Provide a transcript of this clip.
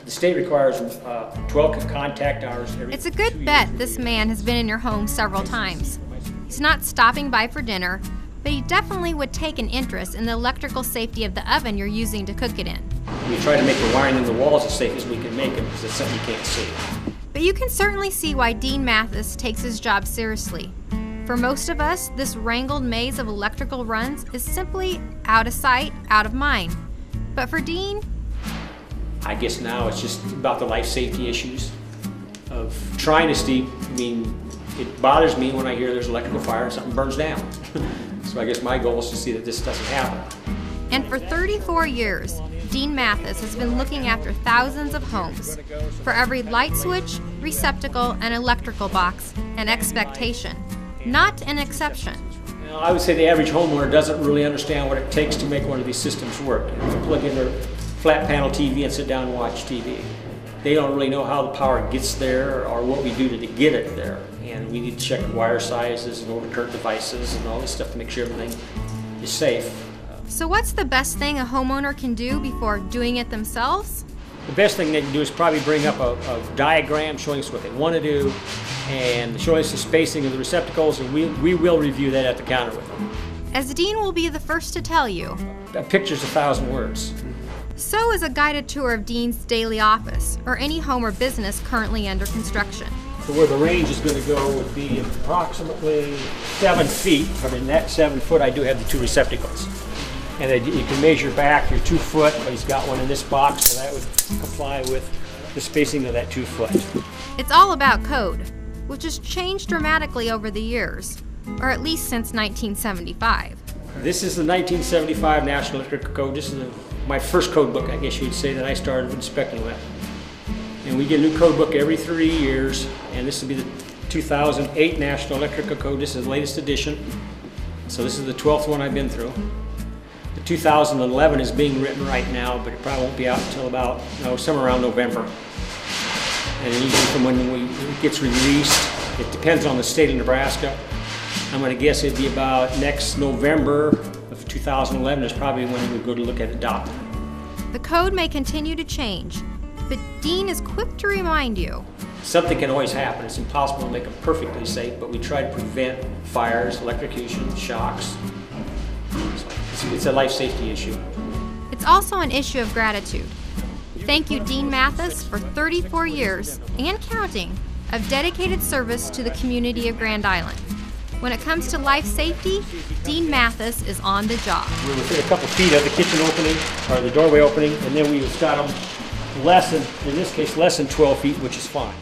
The state requires 12 contact hours. It's a good bet this man has been in your home several times. He's not stopping by for dinner, but he definitely would take an interest in the electrical safety of the oven you're using to cook it in. We try to make the wiring in the walls as safe as we can make it because it's something you can't see. But you can certainly see why Dean Mathis takes his job seriously. For most of us, this wrangled maze of electrical runs is simply out of sight, out of mind. But for Dean, I guess now it's just about the life safety issues of trying to steep. I mean, it bothers me when I hear there's electrical fire and something burns down. So I guess my goal is to see that this doesn't happen. And for 34 years, Dean Mathis has been looking after thousands of homes. For every light switch, receptacle, and electrical box, an expectation, not an exception. Now, I would say the average homeowner doesn't really understand what it takes to make one of these systems work. You plug in their flat panel TV and sit down and watch TV. They don't really know how the power gets there or what we do to get it there. And we need to check wire sizes and overcurrent devices and all this stuff to make sure everything is safe. So what's the best thing a homeowner can do before doing it themselves? The best thing they can do is probably bring up a diagram showing us what they want to do and showing us the spacing of the receptacles, and we will review that at the counter with them. As Dean will be the first to tell you, A picture's 1,000 words. so is a guided tour of Dean's daily office or any home or business currently under construction. So where the range is going to go would be approximately 7 feet, but in that 7 foot I do have the 2 receptacles. And then you can measure back your 2 foot, but he's got one in this box, so that would comply with the spacing of that 2 foot. It's all about code, which has changed dramatically over the years, or at least since 1975. This is the 1975 National Electrical Code. This is my first code book, I guess you would say, that I started inspecting with. And we get a new code book every 3 years, and this will be the 2008 National Electrical Code. This is the latest edition. So this is the 12th one I've been through. The 2011 is being written right now, but it probably won't be out until about, somewhere around November. And usually from when it gets released, it depends on the state of Nebraska. I'm going to guess it'd be about next November of 2011 is probably when we go to look at adopting it. The code may continue to change, but Dean is quick to remind you. Something can always happen. It's impossible to make them perfectly safe, but we try to prevent fires, electrocution, shocks. It's a life safety issue. It's also an issue of gratitude. Thank you, Dean Mathis, for 34 years, and counting, of dedicated service to the community of Grand Island. When it comes to life safety, Dean Mathis is on the job. We're within a couple feet of the kitchen opening, or the doorway opening, and then we've got them in this case, less than 12 feet, which is fine.